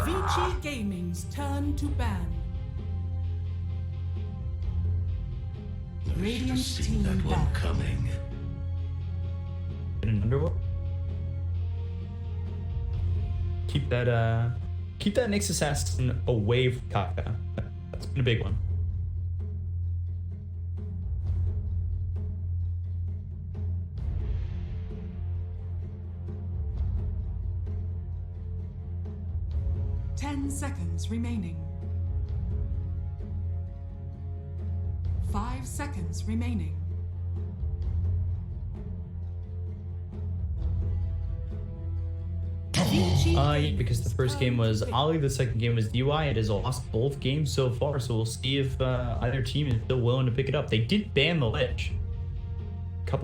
Vici Gaming's turn to ban. Radiant team that one ban. coming. In an underworld. Keep that Nyx assassin away from Kaka. That's been a big one. Seconds remaining. 5 seconds remaining. Because the first game was Ollie, the second game was DY. It has lost both games so far, so we'll see if either team is still willing to pick it up. They did ban the Lich. A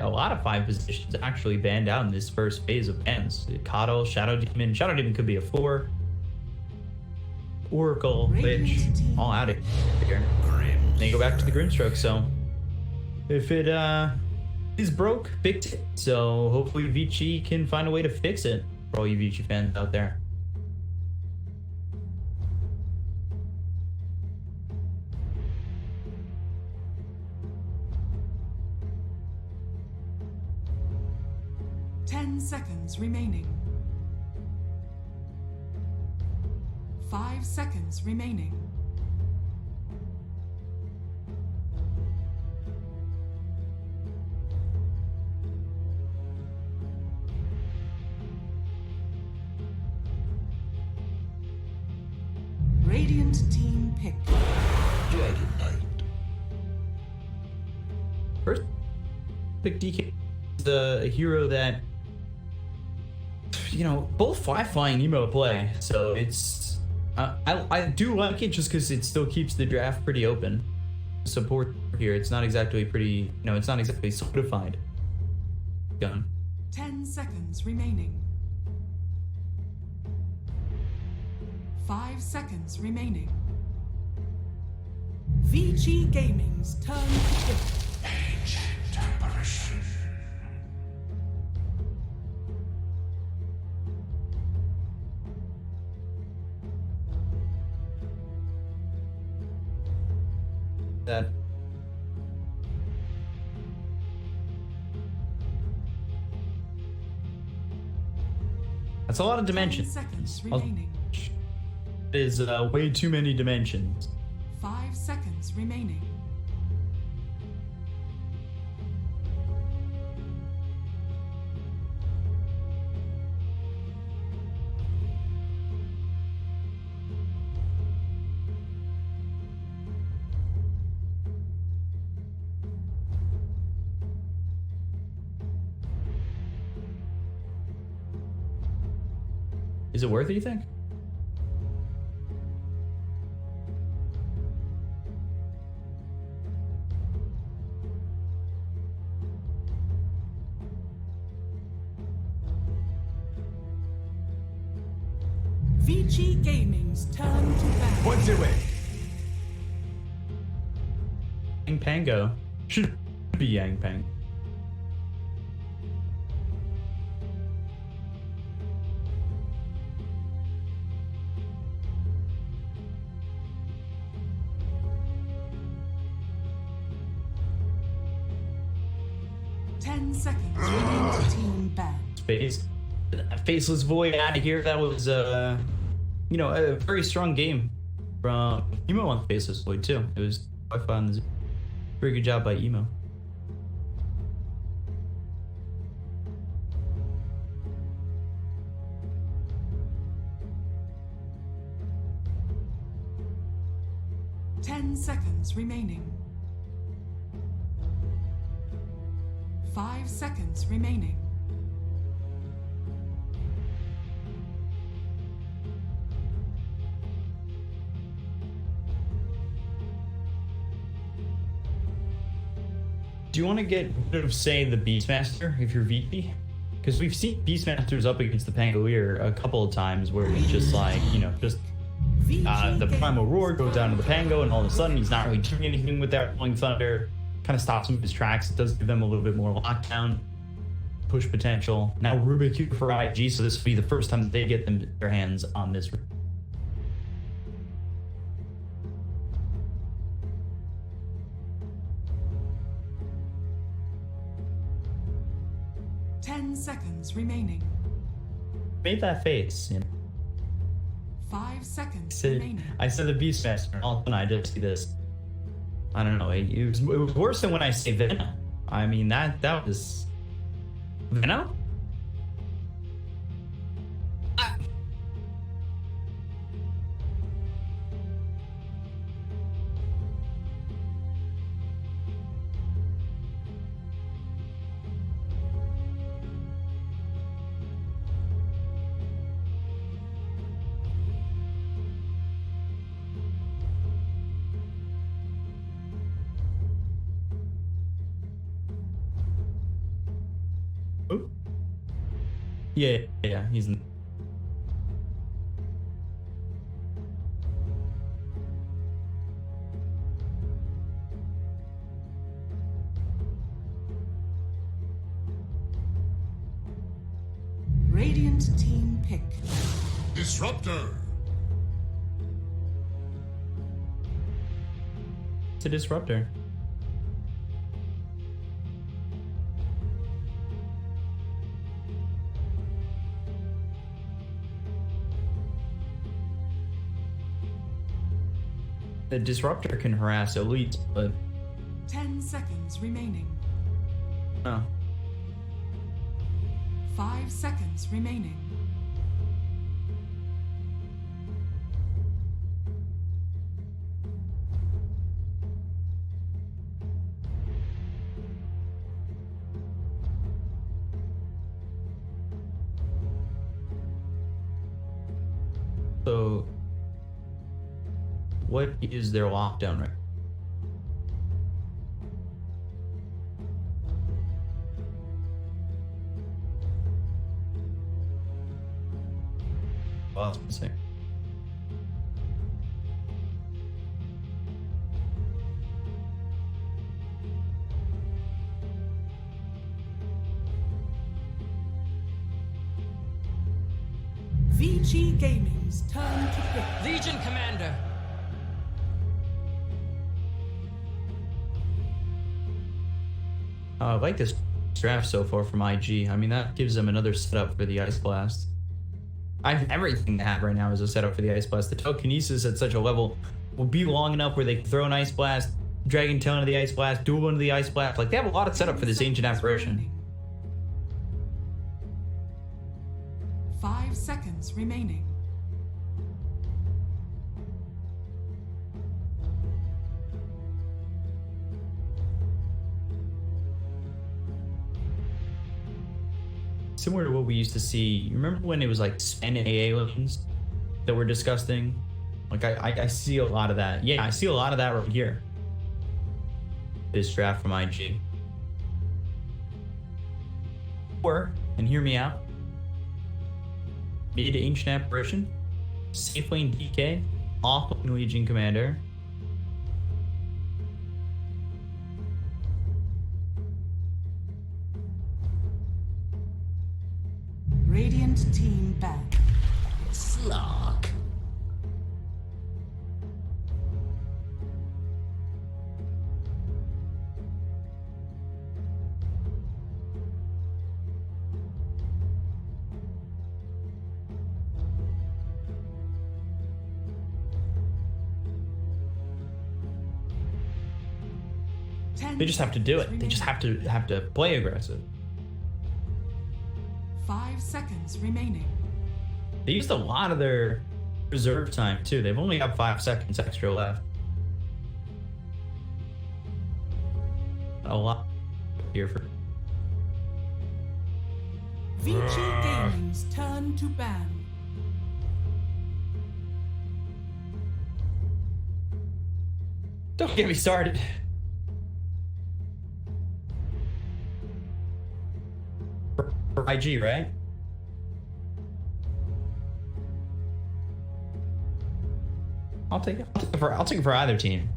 lot of 5 positions actually banned out in this first phase of bans. Coddle, Shadow Demon. Shadow Demon could be a 4. Oracle, Lich, all out of here. Then you go back to the Grimstroke, so if it is broke, fix it. So hopefully Vici can find a way to fix it for all you Vici fans out there. Seconds remaining. 5 seconds remaining. Radiant team picked. Dragon Knight. First, pick DK is a hero that, you know, both fly and emo play, so it's I do like it just because it still keeps the draft pretty open. Support here, it's not exactly pretty, you know, it's not exactly solidified. Gun. 10 seconds remaining. 5 seconds remaining. Vici Gaming's turn to pick. Ancient apparition. That that's a lot of dimensions. 10 seconds remaining. It is way too many dimensions. 5 seconds remaining. Is it worth it, you think? Vici Gaming's turn to ban. What's it with? Yang Pango should be Yang Pang. Team banned. Faceless Void out of here. That was you know, a very strong game from Emo on Faceless Void too. It was quite fun. Very good job by Emo. Seconds remaining. 5 seconds remaining. Do you want to get rid of, say, the Beastmaster if you're VP? Because we've seen Beastmasters up against the Pangolier a couple of times where it's just like, you know, just the Primal Roar goes down to the Pango and all of a sudden he's not really doing anything with that Rolling Thunder. Kind of stops him in his tracks. It does give them a little bit more lockdown. push potential. Now Rubik for IG, so this will be the first time that they get their hands on this. 10 seconds remaining. Made that face. You know? 5 seconds I remaining. said the Beastmaster. All of a sudden I just see this. I don't know. It was worse than when I say Venom. I mean that was Venom. Oh. Yeah, he's in. Radiant team pick. Disruptor. It's a disruptor. The disruptor can harass elites, but 10 seconds remaining. oh. 5 seconds remaining. So what is their lockdown right? Well, I was gonna say. Vici Gaming's turn to pick. Legion Commander. I like this draft so far from IG. I mean, that gives them another setup for the Ice Blast. Everything they have right now is a setup for the Ice Blast. The telekinesis at such a level will be long enough where they can throw an Ice Blast, Dragon Tail into the Ice Blast, duel into the Ice Blast. Like, they have a lot of setup for this Ancient Apparition. 5 seconds remaining. Similar to what we used to see. You remember when it was like spend AA lanes that were disgusting? Like I see a lot of that. Yeah, I see a lot of that right here. This draft from IG. Or, and hear me out, mid Ancient Apparition, safe lane DK, off lane Legion Commander. Radiant team back. Slog. They just have to do it. They just have to play aggressive. 5 seconds remaining. They used a lot of their reserve time too. They've only got 5 seconds extra left. A lot here for Vici Gaming's turn to ban. Don't get me started. For IG, right? I'll take it. I'll take it for either team.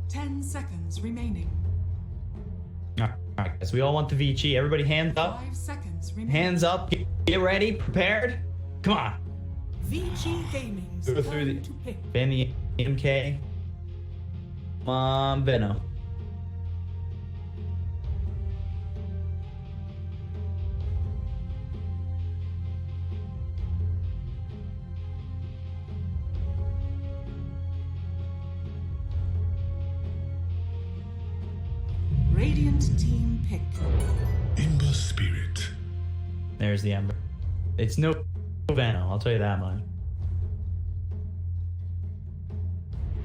10 seconds remaining. All right, Alright, guys, we all want the Vici. Everybody hands up. 5 seconds remaining. Hands up. Get ready. Prepared. Come on. Vici Gaming's Go through turn the... to pick. Ban the MK. Come on, Venom. Radiant team pick. Ember Spirit. There's the Ember. It's no Venom, I'll tell you that much.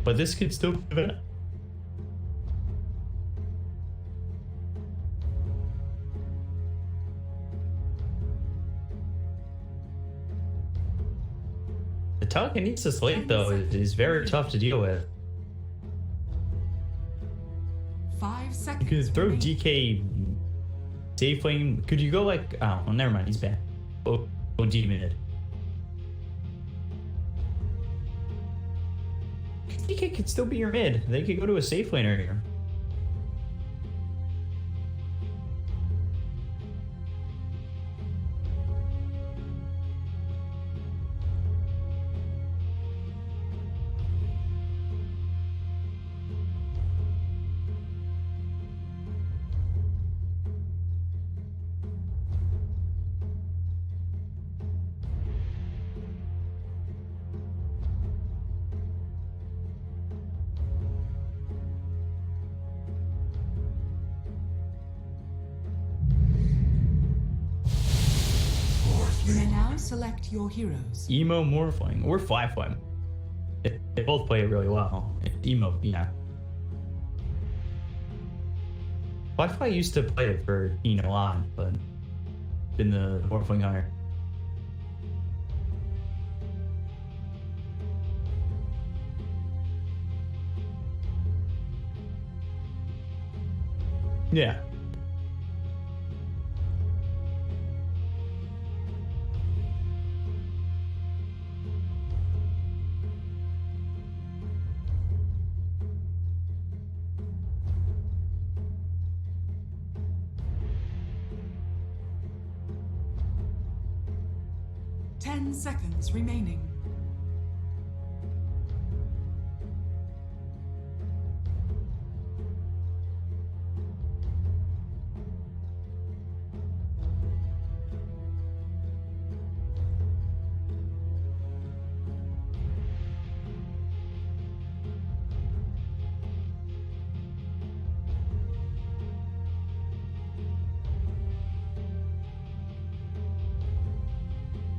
But this could still be Venom. The telekinesis late though is very tough to deal with. 5 seconds. You could throw remaining. DK Safe Flame. Could you go like, oh, well, never mind, he's bad. Oh, demon. DK could still be your mid. They could go to a safe laner here. You may now select your heroes. Emo Morphling or Fly Flame. They both play it really well. Emo, yeah. Wi-Fi used to play it for a lot, but in the Morphling higher. Yeah. Ten seconds remaining.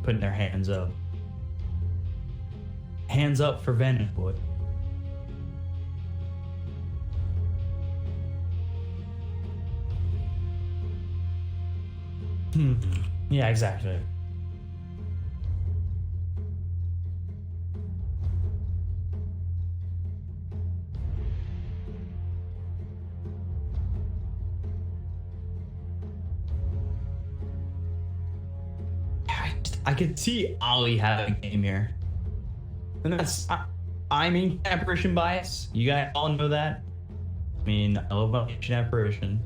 Putting their hands up. Hands up for Venom, boy. Yeah, exactly. I could see Ollie having a game here. And that's, I mean, apparition bias. You guys all know that. I mean, I love my apparition.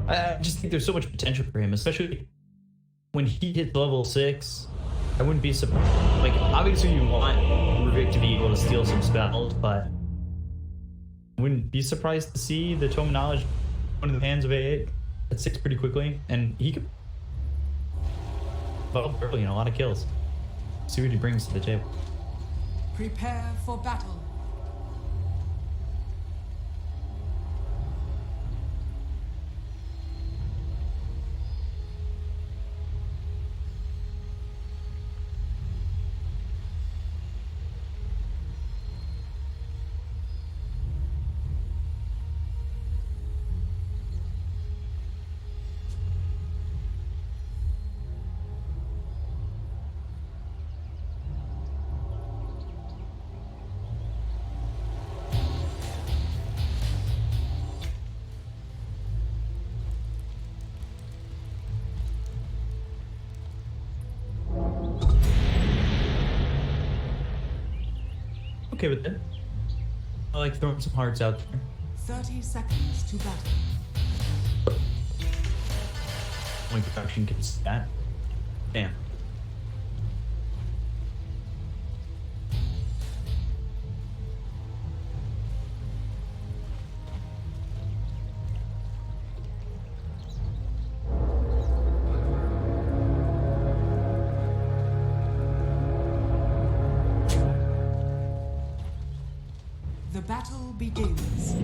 I just think there's so much potential for him, especially when he hits level 6. I wouldn't be surprised. Like, obviously you want Rubik to be able to steal some spells, but I wouldn't be surprised to see the Tome of Knowledge one in the hands of A8 at 6 pretty quickly, and he could vote early and a lot of kills. See what he brings to the table. Prepare for battle. Okay with that. I like throwing some hearts out there. 30 seconds to battle. Only production can see that. Damn. The battle begins.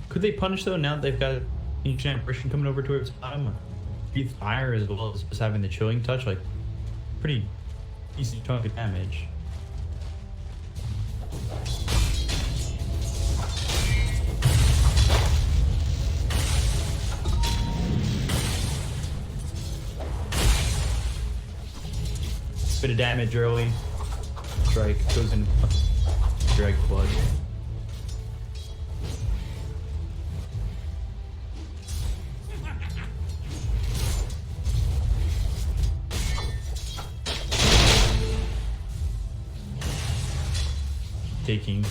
Could they punish though now that they've got ancient apparition coming over towards the bottom? Breathe fire as well as just having the chilling touch, like pretty decent chunk of damage. Bit of damage early. Strike goes in drag blood. Taking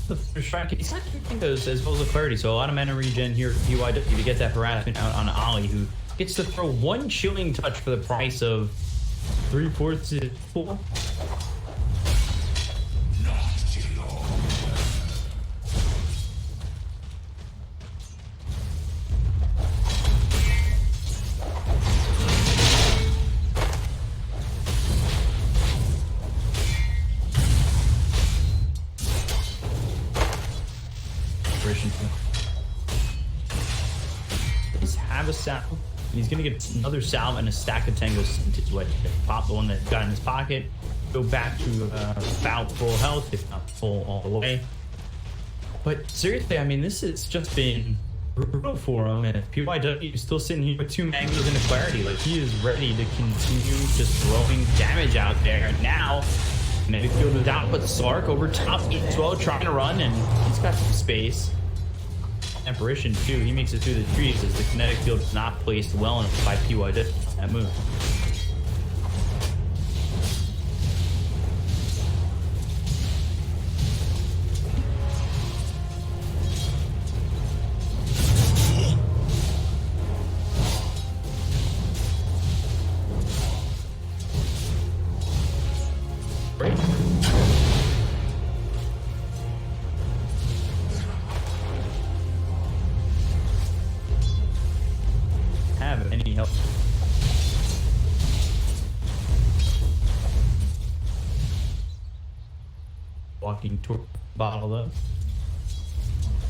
the strike. He's not taking those as well as the clarity, so a lot of mana regen here for PYW to get that harassment out on Ollie, who gets to throw one chilling touch for the price of 3/4 to 4. He's have a salve, and he's gonna get another salve and a stack of tangos into his way. Pop the one that got in his pocket, go back to about full health, if not full all the way. But seriously, I mean, this has just been brutal for him, and PYW is still sitting here with 2 mangoes and a clarity. Like, he is ready to continue just throwing damage out there. And now, kinetic field without, but Sark over top as well, trying to run, and he's got some space. Apparition too, he makes it through the trees as the kinetic field is not placed well enough by PYW that move. Great. Have any help? Walking toward the bottle though.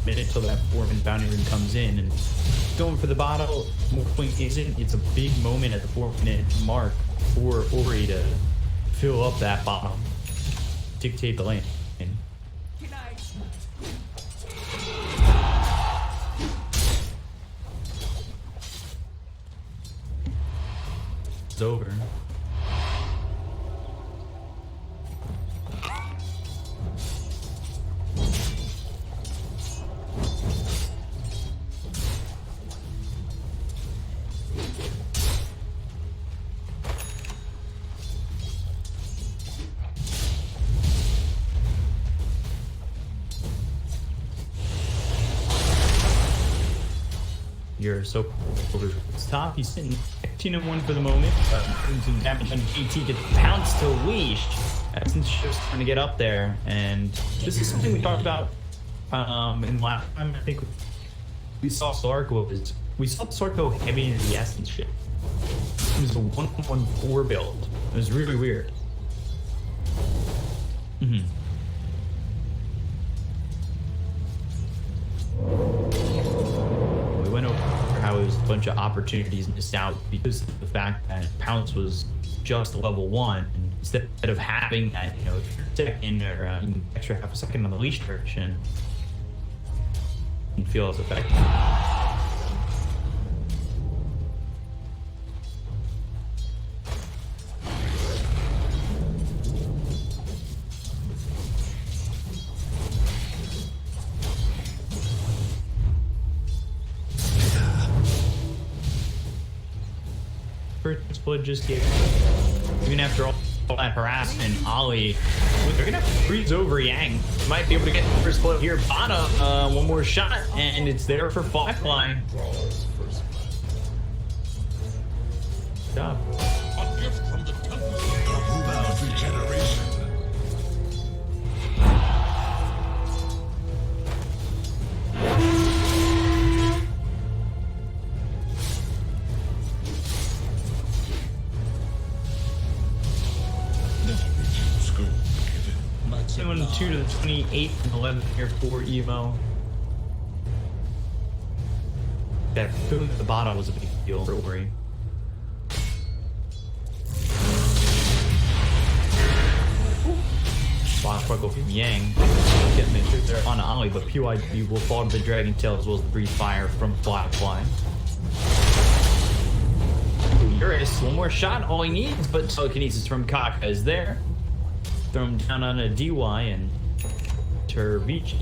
Minute till that Foreman bounty rune comes in, and going for the bottle. More point isn't. It's a big moment at the 4-minute mark for Ori to fill up that bottle, dictate the lane. It's over. You're so over his top. He's sitting 15-1 for the moment. Doing some damage on GT, gets pounced to leash. Since just trying to get up there, and this is something we talked about in last time. I think we saw Sark go heavy into the essence shit. It was a 1-1-4 build. It was really weird. We went over how it was a bunch of opportunities missed out because of the fact that Pounce was just level 1, and instead of having that, you know, second or extra half a second on the leash duration, and feel as effective. blood just gave. Even after all that harassment, Ollie, they're gonna have to freeze over Yang. Might be able to get the first blood here. Bottom, one more shot, and it's there for Firefly. Good job. A gift from the temple. Of regeneration. Much 2 to the 28th and 11th here for Evo. That boom at the bottom was a big deal for Ori. Block Sparkle from Yang. Getting it through there on Ollie, but PYD will fall to the Dragon Tail as well as the Breeze Fire from Firefly. Eurus, one more shot, all he needs, but telekinesis from Kaka is there. Throw him down on a DY and Vici.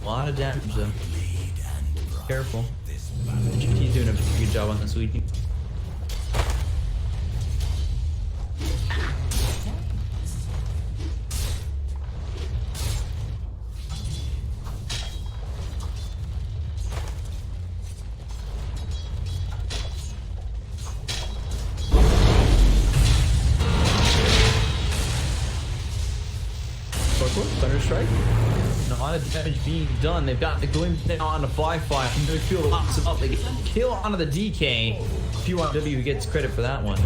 A lot of damage though. Careful. GT's doing a pretty good job on this week. Thunderstrike. A lot of damage being done. They've got the glimpse now on the Firefly. The field locks him up. They get the kill onto the DK. PYW gets credit for that one.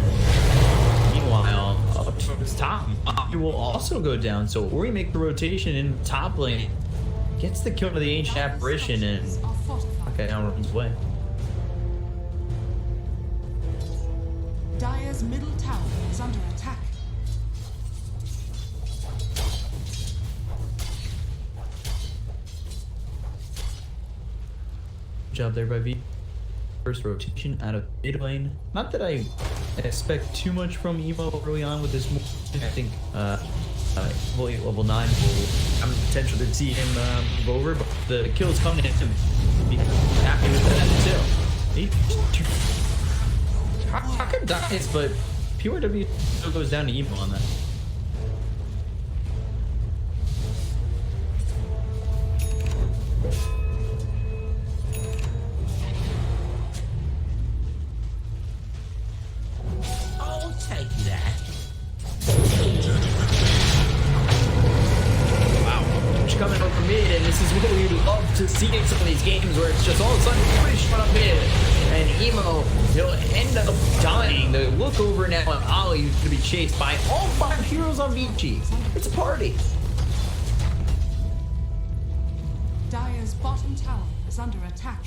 Meanwhile, up towards top, he will also go down. So Ori make the rotation in top lane. Gets the kill to the Ancient Apparition and okay, now runs away. Dire's middle tower is under attack. Job there by V. First rotation out of mid lane. Not that I expect too much from Evo early on with this move. I think level 9 will have the potential to see him move over, but the kills coming in him. Be happy with that too. How come dies, but PRW still goes down to Evo on that. To see in some of these games where it's just all of a sudden pretty shut up mid and Emo, he'll end up dying. They look over now at Ollie, who's going to be chased by all 5 heroes on Vici. It's a party. Dire's bottom tower is under attack.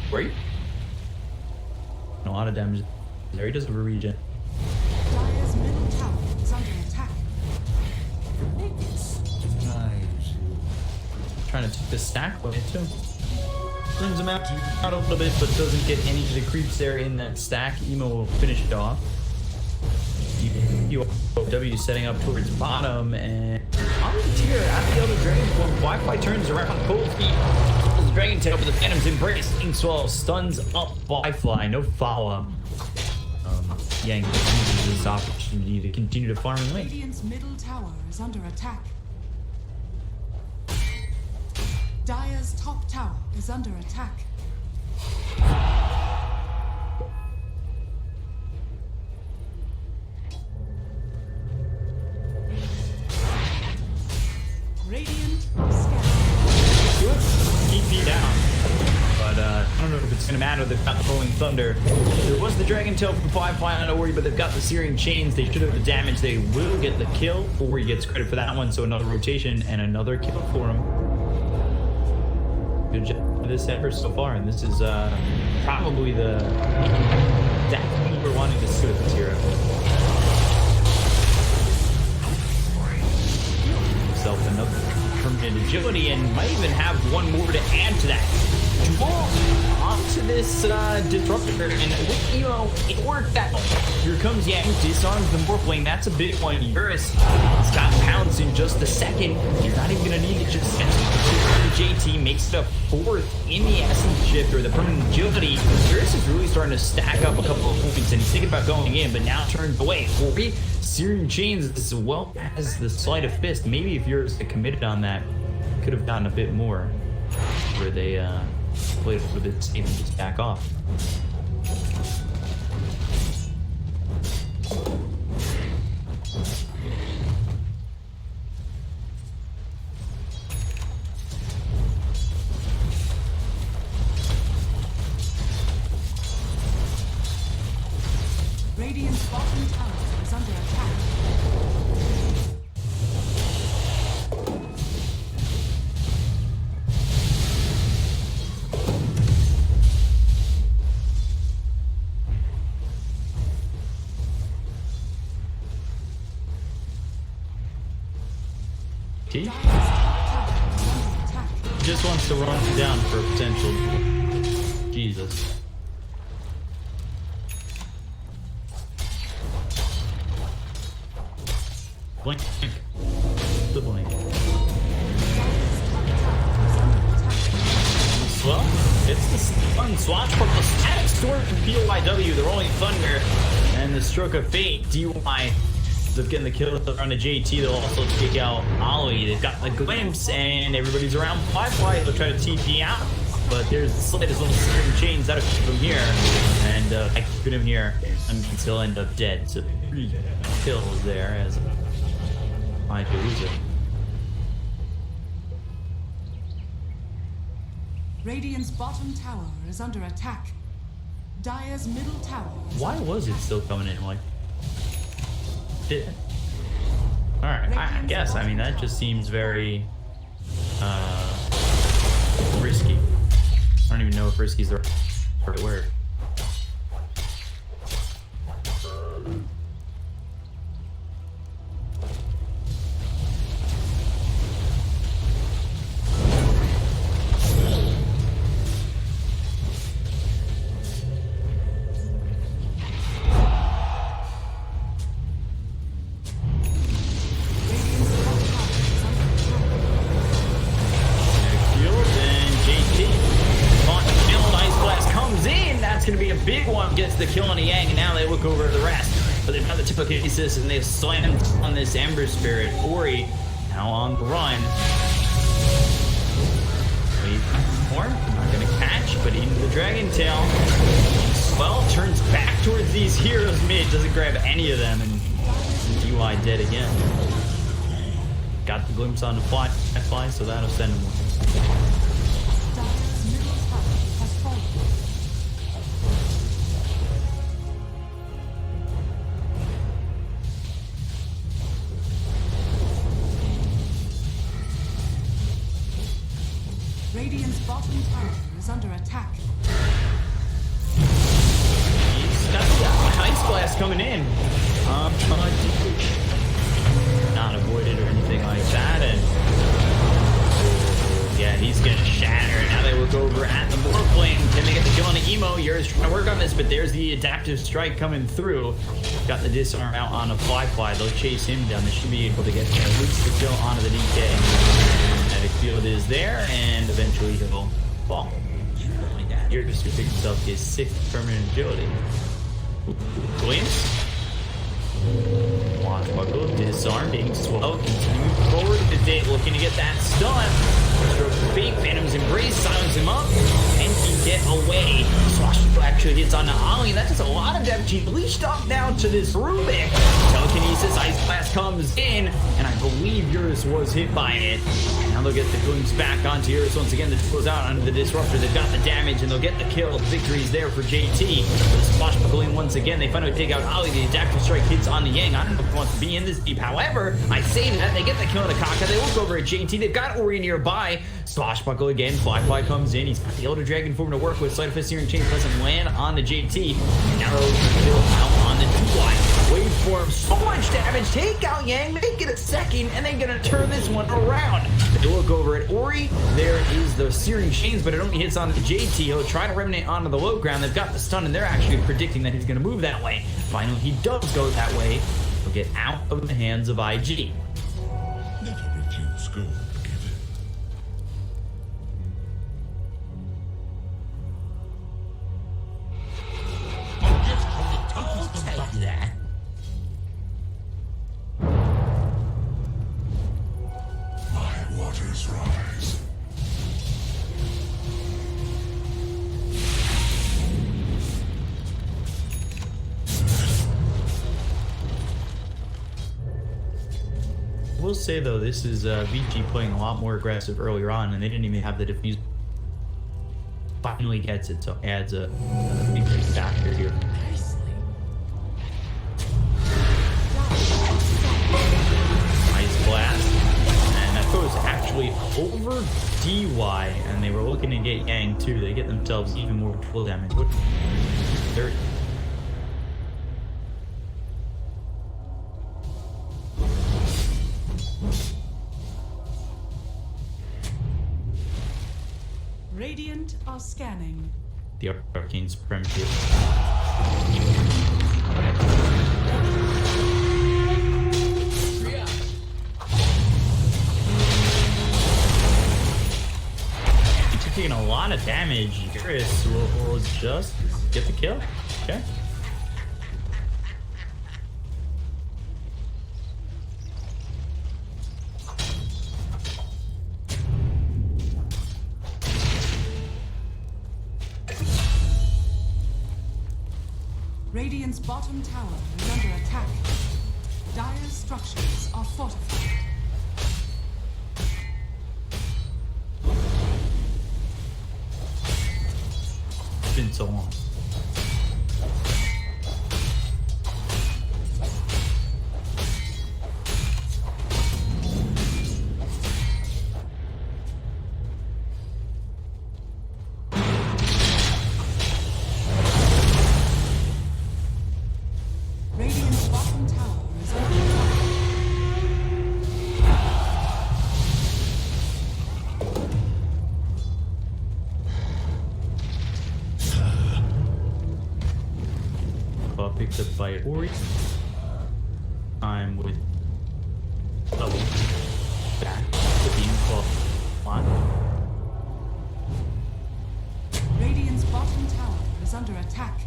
Great. A lot of damage. There he does have a regen. Dire's middle tower is under attack. Trying to take the stack away too. Brings him out a little bit, but doesn't get any of the creeps there in that stack. Emo will finish it off. W setting up towards bottom, and on the tier at the other dragon form, Wi-Fi turns around. Cold feet. Dragon Tail for the Phantom's Embrace. Swell stuns up Firefly. No follow-up. Yang uses this opportunity to continue to farm and lane. Radiant's middle tower is under attack. Dire's top tower is under attack. Radiant scared. Keep me down. But I don't know if it's it's gonna matter. They've got the Rolling Thunder. There was the Dragon Tail from Firefly on Ori, but they've got the Searing Chains. They should have the damage. They will get the kill. Ori gets credit for that one, so another rotation and another kill for him. Good job for this effort so far, and this is probably the exact we're wanting to see with this hero. Himself another permanent agility, and might even have one more to add to that. Duel onto this disruptor, and with Emo, it worked out. Here comes Yang, disarms the Morphling. That's a big one. Eurus has got pounce in just a second. You're not even gonna need it. Just JT makes it a fourth in the essence shift or the permanent agility. Eurus is really starting to stack up a couple of points, and he's thinking about going in, but now turns away. Ori, Searing Chains as well as the Sleight of Fist. Maybe if Eurus had committed on that, could have gotten a bit more where they played a bit safe and just back off. Radiant's bottom tower is under attack. Just wants to run down for potential. Jesus. Blink. The blink. Well, it's the fun swatch from the static storm from POIW, the Rolling Thunder, and the Stroke of Fate. DY of getting the kill on the JT. They'll also take out Ollie. They've got the glimpse, and everybody's around Firefly. They'll try to TP out, but there's the slightest little Searing Chains that'll keep him here, and I keep him here until he'll end up dead. So 3 kills there as I lose it. Radiant's bottom tower is under attack. Dire's middle tower. Why was it still coming in like? Alright, I guess. I mean, that just seems very risky. I don't even know if risky is the right word. Gets the kill on a Yang, and now they look over the rest. But they've got the telekinesis, and they've slammed on this Ember Spirit. Ori now on the run. Wait for him. Not gonna catch, but into the Dragon Tail. Well, turns back towards these heroes mid, doesn't grab any of them, and DY dead again. Got the glimpse on the fly, so that'll send him one. Radiant's bottom tower is under attack. He's got the Ice Blast coming in. Not avoided or anything like that, and yeah, he's gonna shatter. Now they look over at the Morphling. Can they get the kill on the Emo? Yuri's trying to work on this, but there's the adaptive strike coming through. Got the disarm out on a Fly. They'll chase him down. They should be able to get at least the kill onto the DK. Field is there, and eventually he'll fall. You're just gonna pick himself his 6th permanent agility. Glimpse. Watch buckle, disarm, being slow, continuing forward with it, looking to get that stun. Stroke of Fate, Phantom's Embrace, silence him up, and he get away? Swashbuckle actually hits on the Ollie, and that does a lot of damage. He leashed up down to this Rubik. Telekinesis, Ice Blast comes in, and I believe Eurus was hit by it. Now they'll get the glimpse back onto Eurus once again. The goes out under the Disruptor. They've got the damage, and they'll get the kill. Victory's there for JT. The Swashbuckling once again. They finally take out Ollie. The Adaptive Strike hits on the Yang. I don't know if he wants to be in this deep. However, I say that they get the kill on the Kaka. They look over at JT. They've got Ori nearby. Swashbuckle again. Fly comes in. He's got the Elder Dragon form to work with. Sleight of Fist Searing Chain doesn't land on the JT. Now they'll kill out on the 2Y. Waveform, so much damage. Take out Yang, make it a second, and they're gonna turn this one around. They look over at Ori. There is the Searing Chains, but it only hits on the JT. He'll try to remnant onto the low ground. They've got the stun, and they're actually predicting that he's gonna move that way. Finally, he does go that way. He'll get out of the hands of IG. Never refuse gold given. A gift from the temples of battle. That. My waters rise. I will say though, this is Vici playing a lot more aggressive earlier on, and they didn't even have the defuse. Finally gets it, so adds a big factor here. Nice blast, and that goes actually over DY, and they were looking to get Yang too. They get themselves even more full damage. What? 30. Radiant are scanning. The Arcane Supremacy. Taking a lot of damage. Eurus will just get the kill. Okay. Radiant's bottom tower is under attack. Dire's structures are fortified. It's been so long. Radiant's bottom tower is under attack. Picked up by Ori. I'm with double back to the line. Radiant's bottom tower is under attack.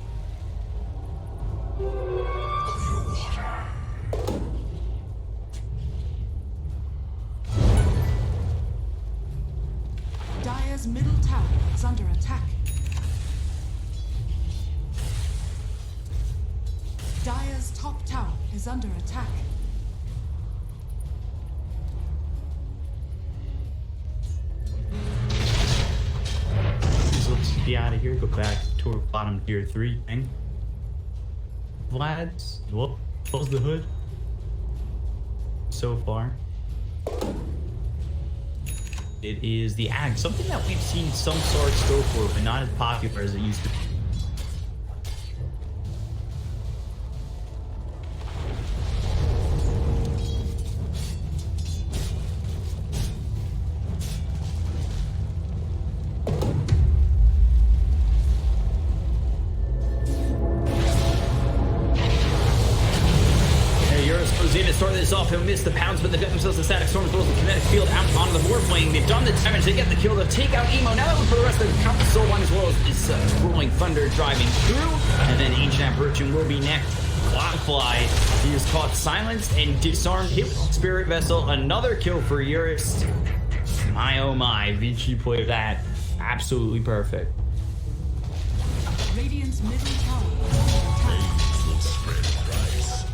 Dire's middle tower is under attack. Dire's top tower is under attack. So let's be out of here. Go back to bottom tier 3. Vlad's. Well, close the hood. So far, it is the Ag, something that we've seen some swords go for, but not as popular as it used to be. To start this off, he'll miss the pounds, but they've got themselves a static storm, throws the kinetic field out onto the warplane. They've done the damage, they get the kill, they'll take out Emo. Now they look for the rest of the count the soul line as well as this rolling thunder driving through. And then Ancient Apparition will be next. Cloudfly, he is caught silenced and disarmed. Hit Spirit Vessel, another kill for Eurus. My oh my, Vici played that absolutely perfect. Radiant's middle tower is under attack. Will spread price.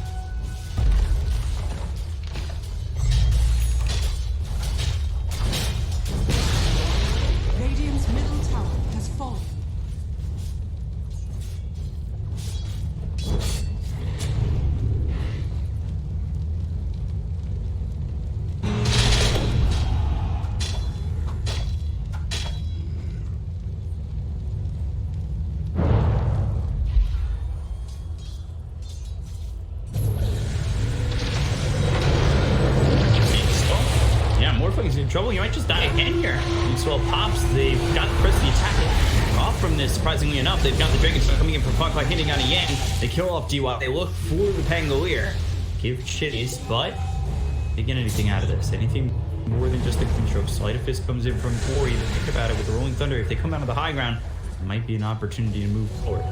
Radiant's middle tower has fallen. In trouble, you might just die again here. Swell pops, they've got the press the attack off from this, surprisingly enough. They've got the Dragon Stone coming in from Funk by hitting on a Yang. They kill off DY, they look for the Pangolier. Give chase, but they get anything out of this. Anything more than just the clean stroke. Sleight of Fist comes in from 4. Even think about it with the Rolling Thunder. If they come out of the high ground, it might be an opportunity to move forward.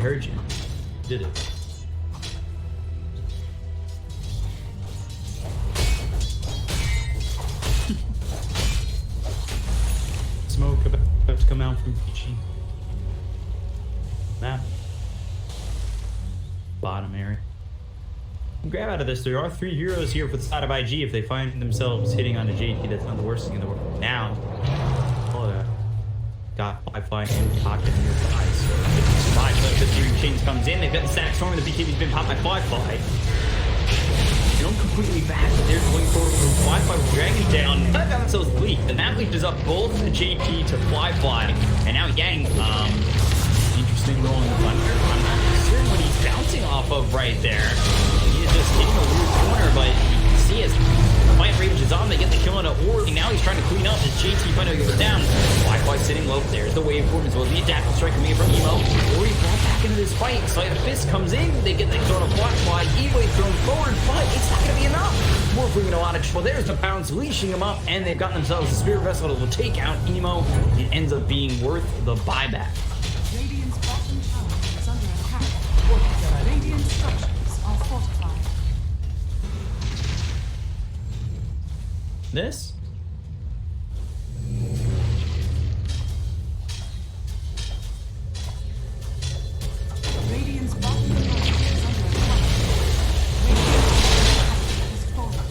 Heard you. Did it. Smoke about to come out from Vici. Map. Bottom area. Grab out of this. There are 3 heroes here for the side of IG. If they find themselves hitting on a JP, that's not the worst thing in the world. Now, got Wi-Fi and pocket nearby, so if you survive, the Fury Chains comes in, they've got the Static Storm, and the BKB's been popped by Wi-Fi. They don't completely back, but they're going forward with Wi-Fi with Dragon down. That got themselves leak. The map leak is up both the JP to Fly, and now Yang, interesting rolling the thunder. I'm not certain what he's bouncing off of right there. He is just hitting a weird corner, but you can see as Fight Rage is on, they get the kill on an orb. Now he's trying to clean up as JT finally goes down. Wi-Fi sitting low. There's the waveform as well as the adaptive strike coming in from Emo. Or he's brought back into this fight. Sleight of Fist comes in. They get the thrown of Wi-Fi. E-Wave thrown forward, but it's not going to be enough. Morphing in a lot of trouble. There's the pounds leashing him up, and they've gotten themselves a Spirit Vessel that will take out Emo. It ends up being worth the buyback. Radiant's bottom tower is under attack. Radiant structures are fortified. This? Radiant's bottom tower is under attack. Radiant's is fallen.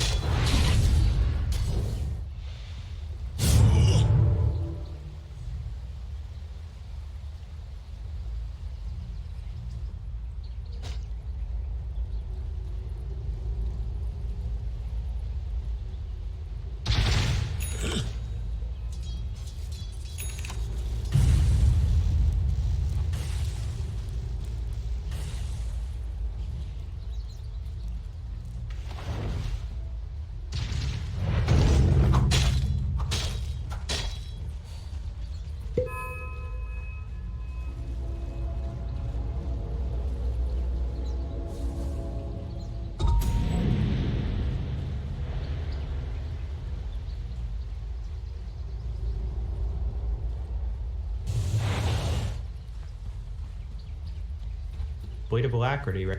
Blade of Alacrity, right?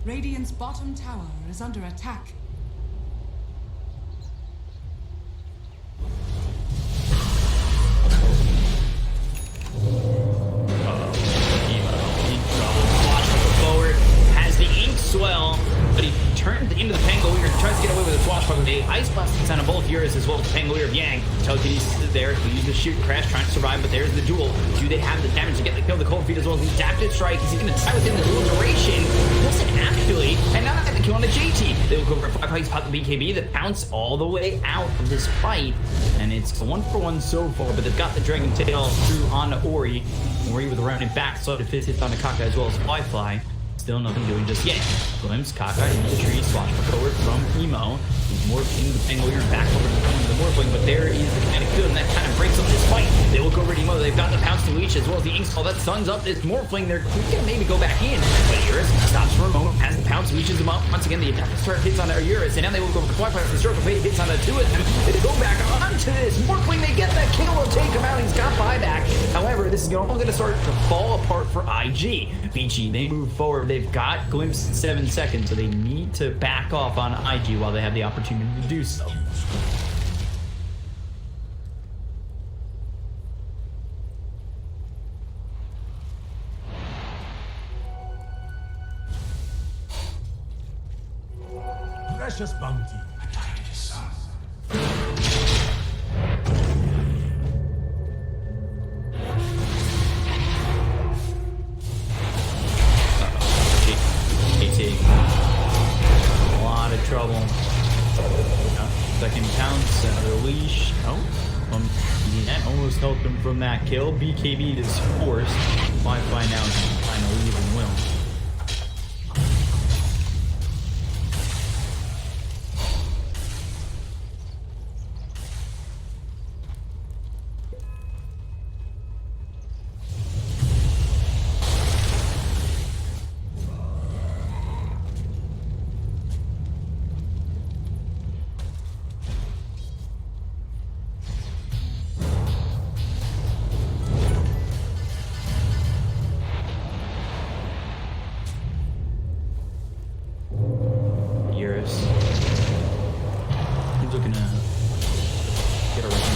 Radiant's bottom tower is under attack. Swell, but he turned into the Pangolier, tries to get away with a swashbuckler. The Ice Blast on both yours as well. Pangolier of Yang. Telekinesis is there. He uses the shoot crash, trying to survive, but there's the duel. Do they have the damage to get the kill? The cold feet as well as the adaptive strike. Is he going to die within the duel duration? Doesn't actually. And now they get the kill on the JT. They will go for 5 fights, pop the BKB, that bounce all the way out of this fight. And it's a 1-for-1 so far, but they've got the Dragon Tail through on Ori. Ori with a rounded back, so the fist hits on the Kaka as well as Fly. Still nothing doing just yet. Glimpse Kaka into the tree, swatch forward from Emo. He's morphing the Pangolier back over to the Morphling, but there is the kinetic field, and that kind of breaks up this fight. They look over to Emo. They've got the Pouncing Leech as well as the Inkstall. That stuns up this Morphling. They're gonna maybe go back in, but Eurus stops for a moment as the Pounce reaches him up. Once again, the attack start hits on Eurus, and now they will go for the Fly Fly. The Circle Fade hits on the two of them. They go back onto this Morphling. They get that kill. Will take him out. He's got buyback. However, this is all going to start to fall apart for IG. Vici, they move forward. They've got Glimpse in 7 seconds, so they need to back off on IG while they have the opportunity to do so. Precious bounty. A lot of trouble. Second pounce, another leash. Oh, that almost helped him from that kill. BKB is forced. Wi-Fi now trying to leave and will. He's looking to get a record.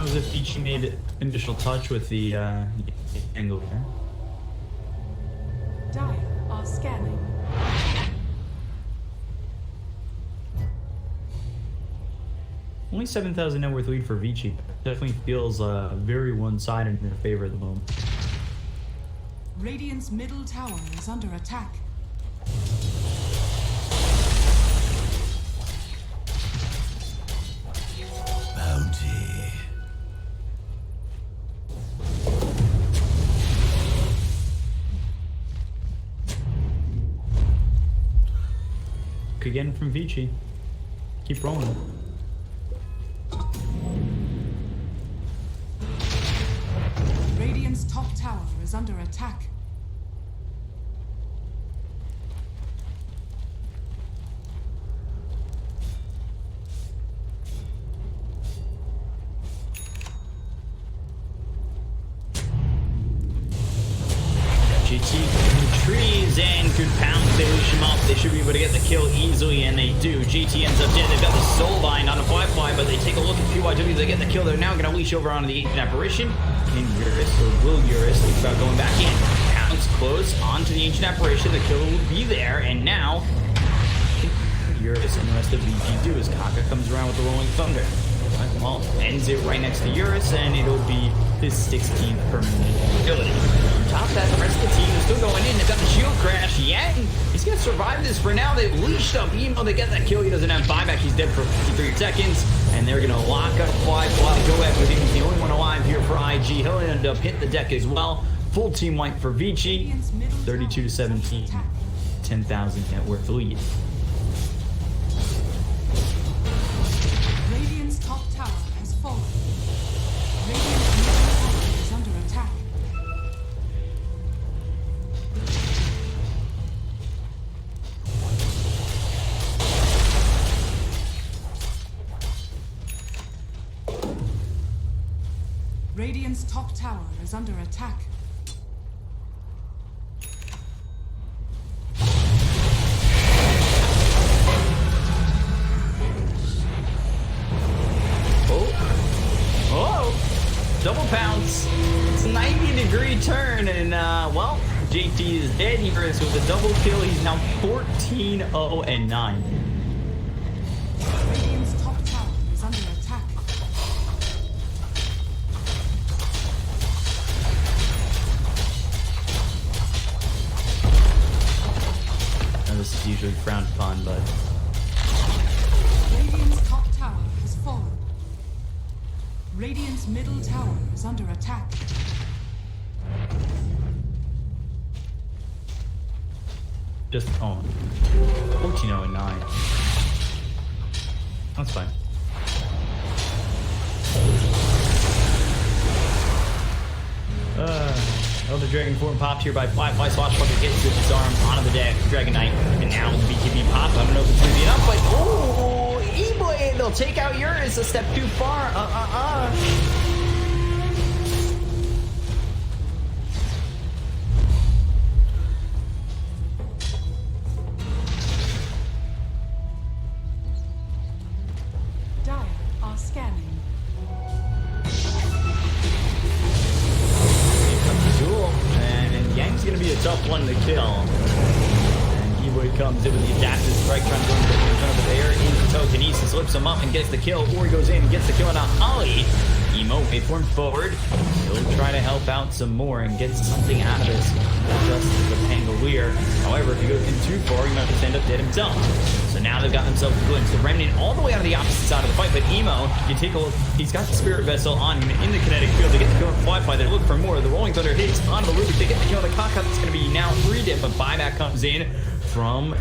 As if Vici made initial touch with the angle there. Dire are scanning. Only 7,000 net worth lead for Vici. Definitely feels very one-sided in their favor at the moment. Radiant's middle tower is under attack. Bounty. Again from Vici. Keep rolling. Radiant's top tower is under attack. GT in the trees and good pounce. They leash him up. They should be able to get the kill easily, and they do. GT ends up dead. They've got the soul bind on a fly, but they take a look at PYW. They get the kill. They're now going to leash over onto the Ancient Apparition. In Eurus, or will Eurus think about going back in? Pounce close onto the Ancient Apparition. The kill will be there, and now Eurus and the rest of VG do as Kaka comes around with the Rolling Thunder. Well, ends it right next to Eurus, and it'll be his 16th permanent ability. On top of that, the rest of the team is still going in. They've got the shield crash. Yang, he's going to survive this for now. They've leashed up Emo. They get that kill. He doesn't have buyback. He's dead for 53 seconds, and they're going to lock up Fly. Go ahead with him. He's the only one alive here for IG. He'll end up hitting the deck as well. Full team wipe for Vici. 32-17. 10,000 net worth lead. Radiant's top tower has fallen. Radiant's middle tower is under attack. Radiant's top tower is under attack. Double pounce. It's a 90-degree turn, and well, JT is dead. Eurus with a double kill. He's now 14-0-9. Radiant's top tower fun, but Radiant's top tower has fallen. Radiant's middle tower is under attack. just 1409. That's fine. Elder Dragon form popped here by Firefly. Swashbuckler gets to his arm onto the deck. Dragon Knight, and now the BKB pops. I don't know if it's going to be enough, but oh, E-Blade! They'll take out Uranus a step too far. Dire are scanning. Duel, and Yang's gonna be a tough one to kill. And E-Blade comes in with the adaptive strike, trying to go in front of the air into telekinesis, lifts him up and gets the kill. Or he goes in and gets the kill on Ollie. Emo waveform forward. He'll try to help out some more and get something out of this. Just the Pangolier. However, if he goes in too far, he might just end up dead himself. So now they've got themselves a glimpse. The Remnant all the way out of the opposite side of the fight, but Emo, you take a look, he's got the Spirit Vessel on him in the kinetic field. They get the kill on Fly. They look for more. The Rolling Thunder hits on the Ruby. They get the kill on the Cockcut. It's going to be now 3-dip, but buyback comes in from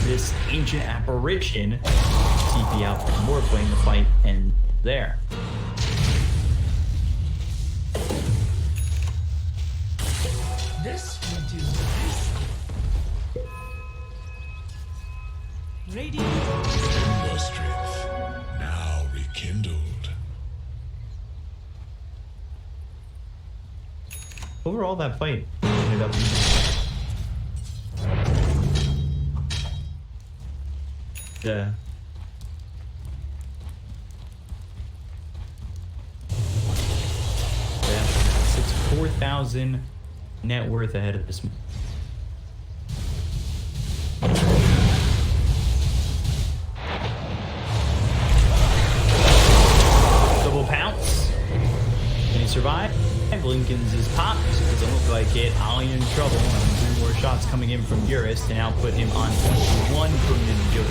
this ancient apparition. TP out for more, playing the fight, and there. This will do nicely. Radiant Your strength now rekindled. Overall, that fight ended up. Yeah. It's 4,000 net worth ahead of this. Double pounce. Can he survive? Lincoln's is popped. Doesn't look like it. Ollie in trouble. And 3 more shots coming in from Eurus to now put him on 21 from Ninja.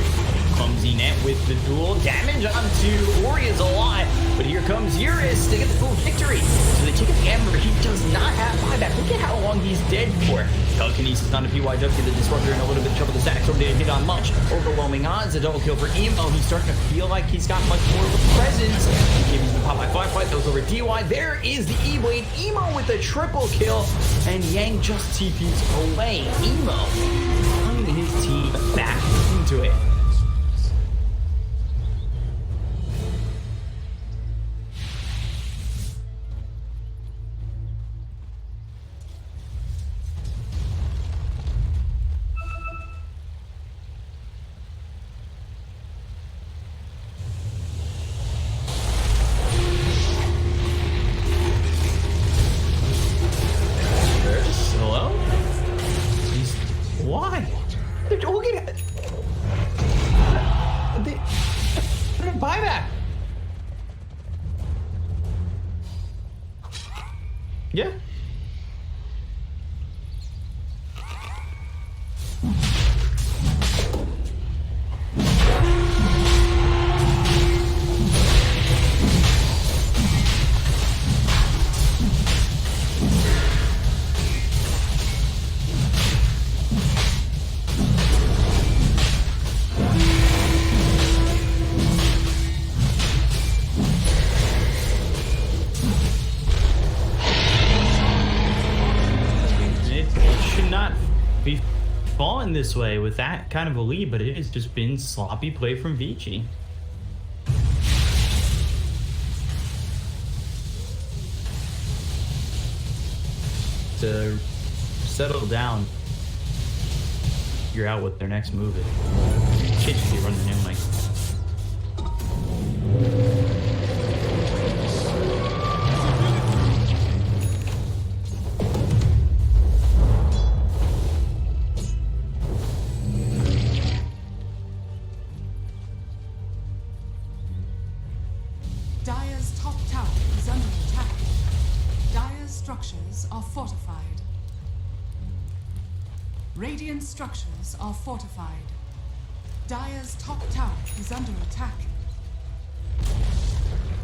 Clumsy net with the duel. Damage onto Ori is a lot. But here comes Eurus to get the full victory. So they take a hammer. He does not have buyback. Look at how long he's dead for. Telekinesis on a PYW. The Disruptor in a little bit of trouble. The Saxor didn't hit on much. Overwhelming odds. A double kill for Emo. He's starting to feel like he's got much more of a presence. He gives the pop by Firefly. Throws over DY. There is the E-Blade. Emo with a triple kill. And Yang just TPs away. Emo putting his team back into it. Yeah. Be falling this way with that kind of a lead, but it has just been sloppy play from Vici. To settle down, figure out what their next move is. Shit should be running in like. Dire's top tower is under attack. Dire's structures are fortified. Radiant structures are fortified. Dire's top tower is under attack.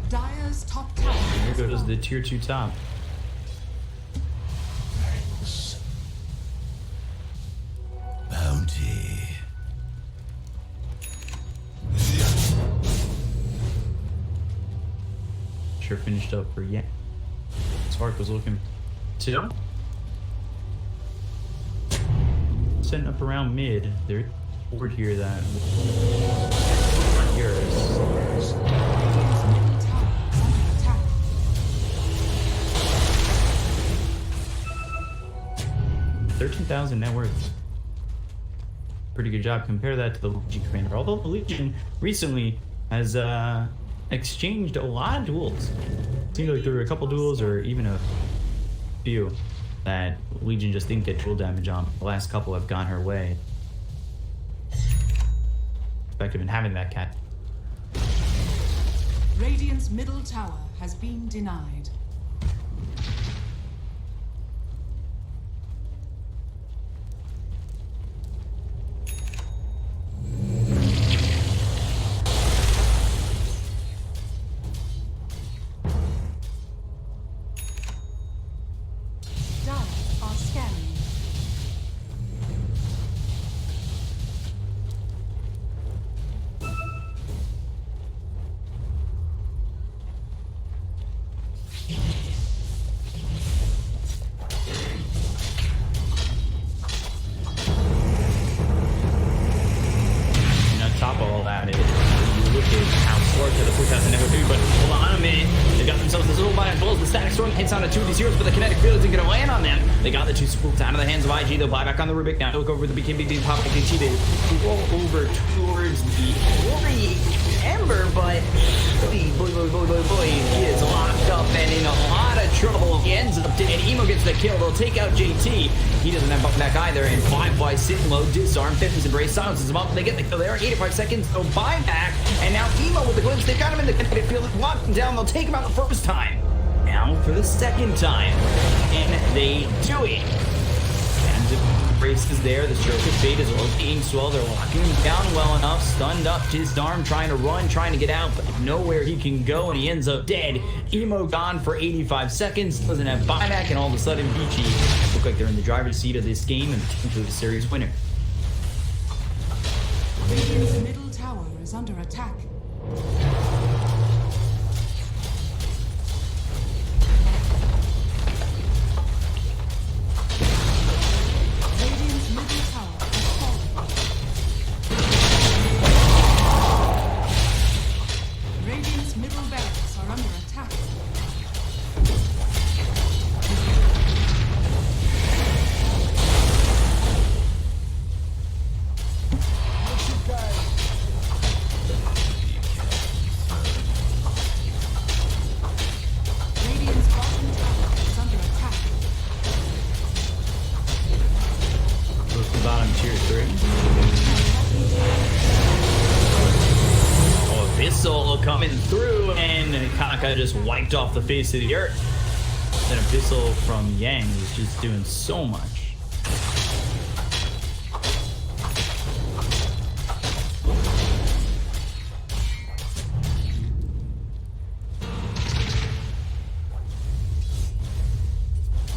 Dire's top tower. Here goes the tier 2 top. Bounty. Sure finished up for Yang. Spark was looking to setting up around mid. There's a board here that yours. Radiant's middle tower is under attack. 13,000 net worth. Pretty good job. Compare that to the Legion commander. Although the Legion recently has exchanged a lot of duels. Seems like there were a couple duels or even a few that Legion just didn't get duel damage on. The last couple have gone her way. Effective in having that cat. Radiant's middle tower has been denied. Dire are scanning. And on top of all that, you look at how Spark had the 4,000 net worth too, but hold on a minute. They got themselves this little bite as well as the static storm hits on a 2 of these heroes, but the kinetic field isn't going to land on them. They got the 2 spooks out of the hands of IG. They'll buy back on the Rubik now. Look over the BKB pop KT. They roll over towards the Ori Ember, but boy, he is locked up and in a lot of trouble. He ends up dead. Emo gets the kill. They'll take out JT. He doesn't have buff back either. And Firefly sitting low, disarm, Fitness Embrace, silences him up. They get the kill there. 85 seconds. They'll buy back. And now Emo with the glimpse. They got him in the kinetic field. Locked him down. They'll take him out the first time. Now for the second time. And they do it. And the brace is there. The stroke of fate is being swelled. They're locking him down well enough. Stunned up, disarmed, trying to run, trying to get out, but nowhere he can go, and he ends up dead. Emo gone for 85 seconds. Doesn't have buyback, and all of a sudden, Vici look like they're in the driver's seat of this game and potentially the series winner. Radiant's middle tower is under attack. Radiant's middle tower is falling. Radiant's middle barracks are under attack. Radiant's bottom tower is under attack. Close to bottom tier 3. Oh, Abyssal coming through, and Kaka just wiped off the face of the earth. Then Abyssal from Yang is just doing so much.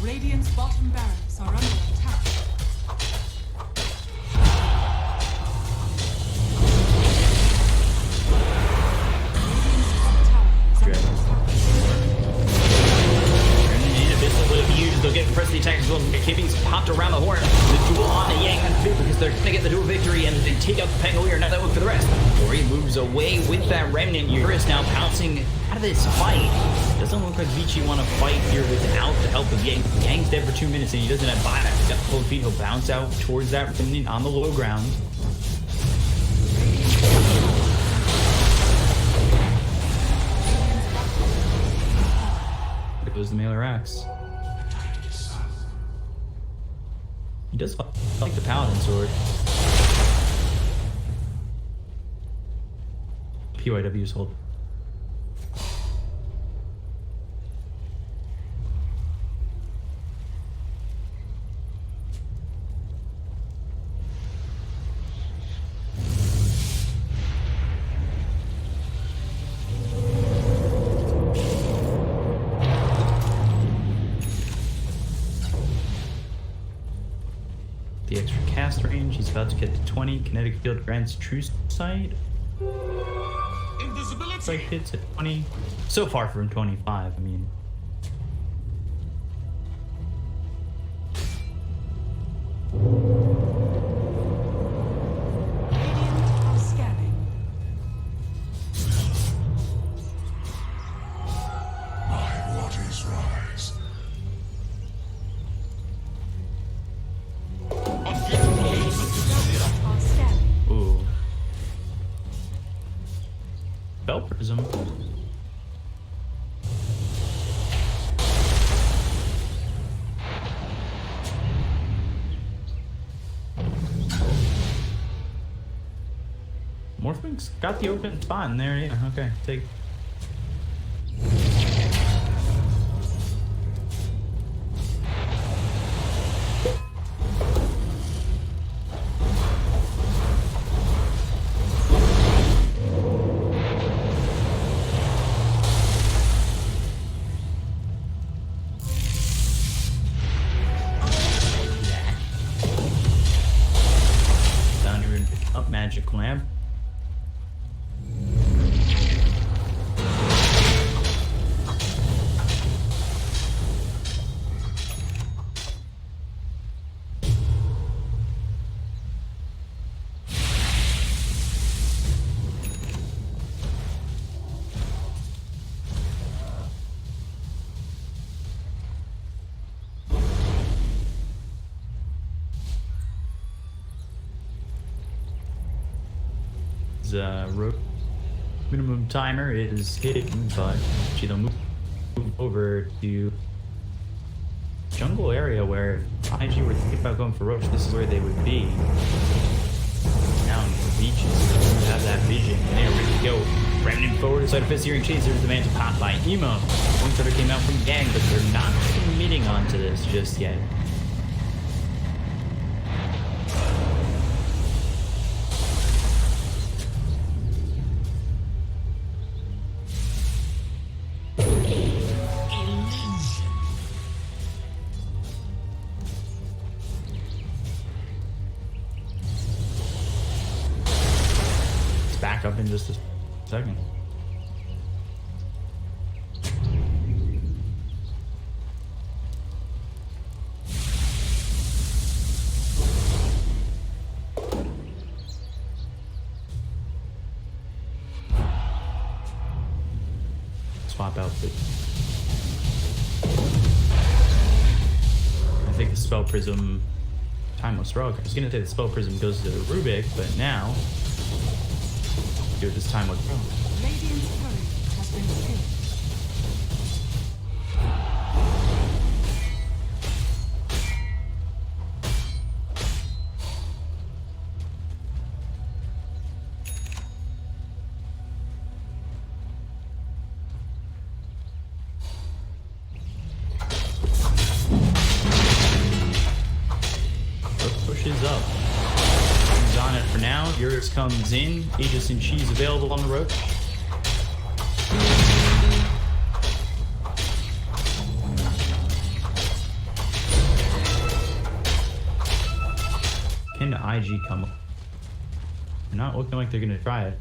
Radiant's bottom barracks are under attack. Radiant's top tower is under attack. And Abyssal would have used, they'll get press the attack as well. KB's popped around the horn. The duel on the Yang and Fit because they're gonna get the duel victory and they take out the Pangolier. Now that one for the rest. Ori moves away with that Remnant. Eurus now pouncing out of this fight. Doesn't look like Vici want to fight here without the help of Yang. Yang's dead for 2 minutes and he doesn't have buyback. He's got the cold feet. He'll bounce out towards that Remnant on the low ground. There goes the Mailer Axe. He does like the Paladin sword. PYW's hold. the extra cast range. He's about to get to 20. Kinetic field grants true sight. It's like hits at 20. So far from 25, I mean. Radiant are scanning. My waters rise. Structures are scanning. Ooh. Spell prism. Morphwing's got the open spot in there, yeah, okay, take. Up magic lamp. Rope minimum timer is hidden, but she'll move over to jungle area where if IG were thinking about going for Roach, this is where they would be. Now in the beaches, you have that vision, and they're ready to go. Remnant forward inside of Fist Searing Chasers, the man to pop by Emo. One sort of came out from Gang, but they're not committing onto this just yet. Back up in just a second. Swap outfit. I think the spell prism timeless rogue. I was gonna say the spell prism goes to Rubik, but now do it this time with Radiant's turret has been killed. Pushes up. On it for now. Yours comes in. Aegis and Cheese available on the rope. Can IG come up? They're not looking like they're gonna try it.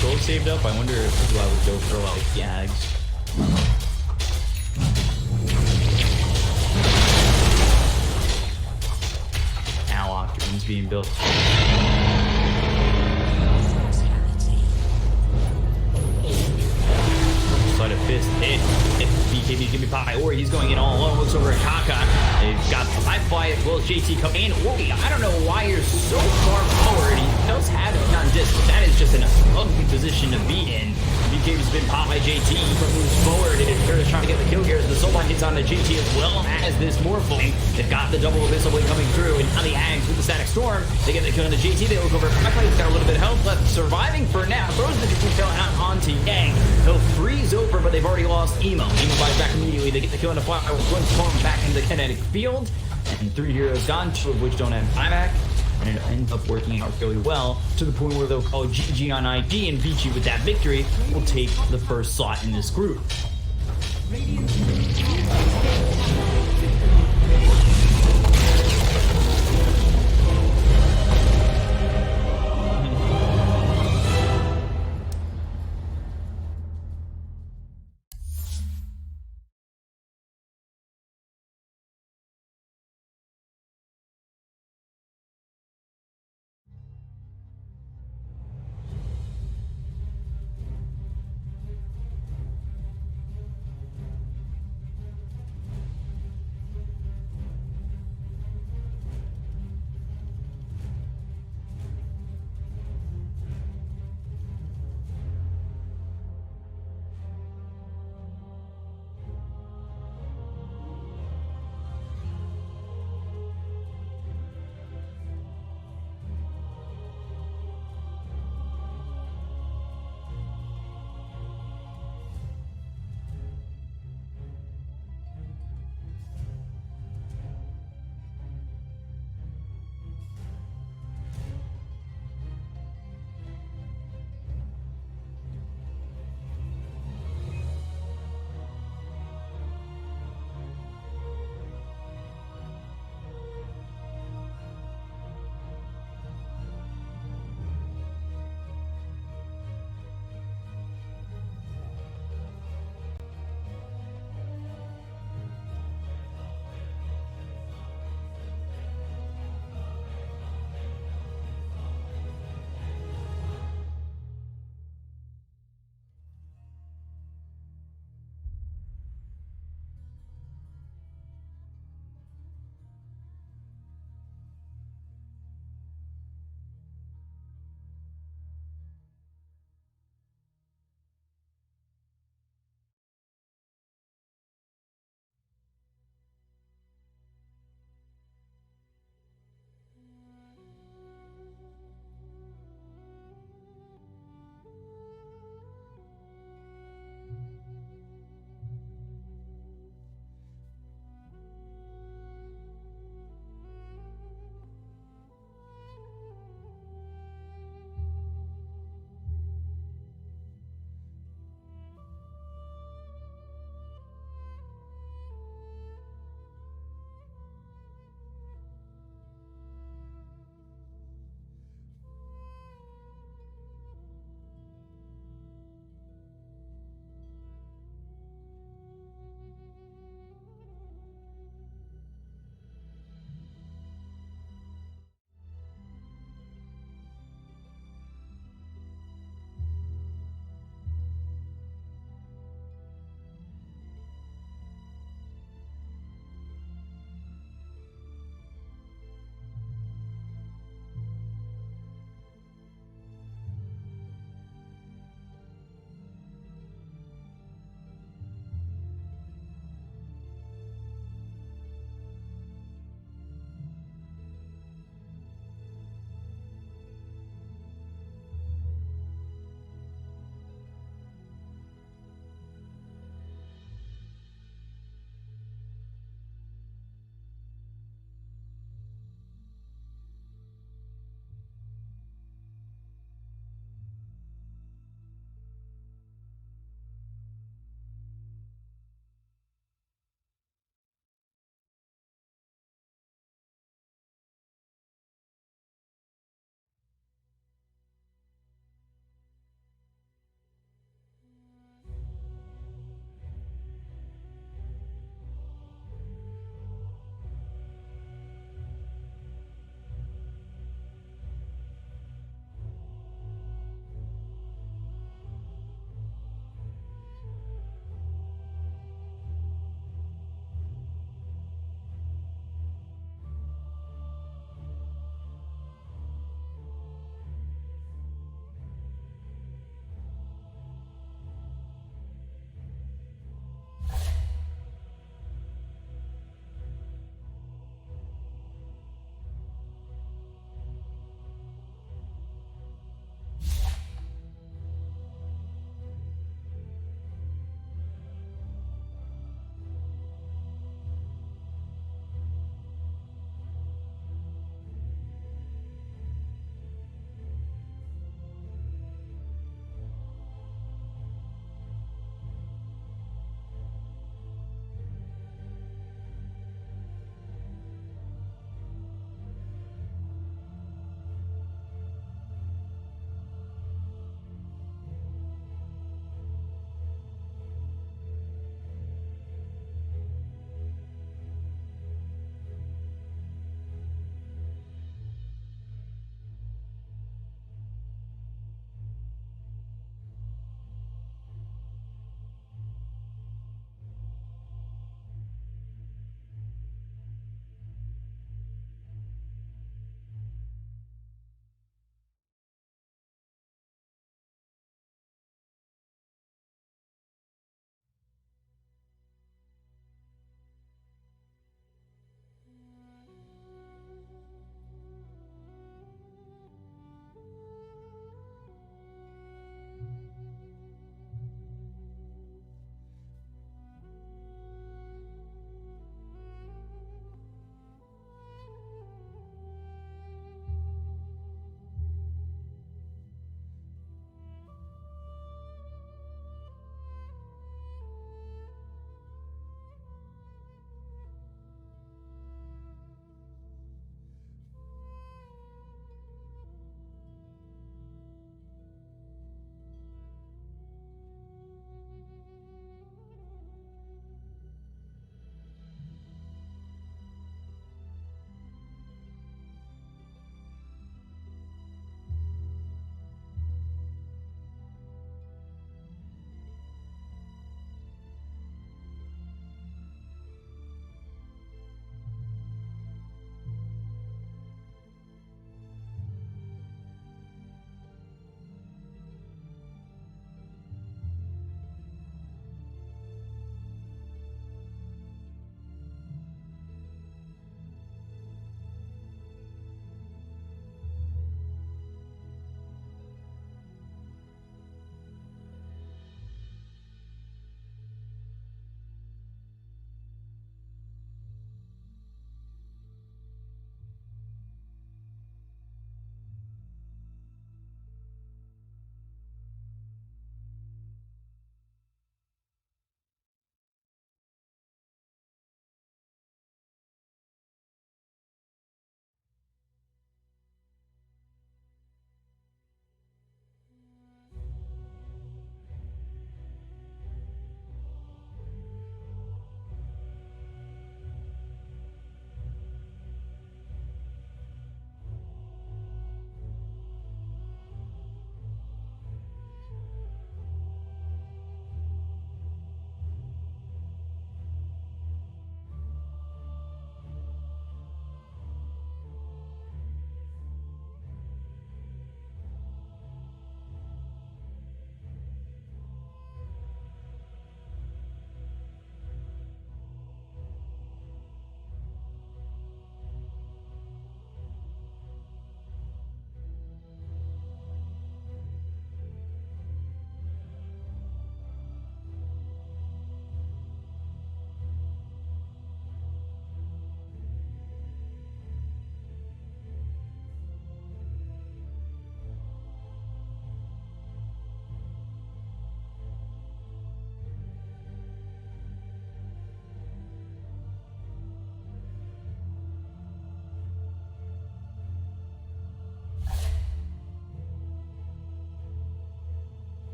Gold saved up. I wonder if I would go for like Yags. Now Octagon's being built. Sleight of fist hit. BKB give me pie, or he's going in all alone. Looks over at Kaka. They've got Firefly as well as JT coming in. Ori, I don't know why you're so far forward. He does have it on disc, but that is just an ugly position to be in. BKB's been popped by JT, but moves forward, and Curtis trying to get the kill here as the Soulbind hits on the JT as well as this Morphling. They've got the double Abyssal Blade coming through, and now the Ags with the Static Storm. They get the kill on the JT, they look over. Firefly's got a little bit of health left, surviving for now. Throws the Jupiter out onto Yang. He'll freeze over, but they've already lost Emo. Emo flies back immediately. They get the kill on the fly with one storm back into the kinetic field. And 3 heroes gone, 2 of which don't have buyback. and it ends up working out really well to the point where they'll call GG on IG, and Vici with that victory will take the first slot in this group. Radiant's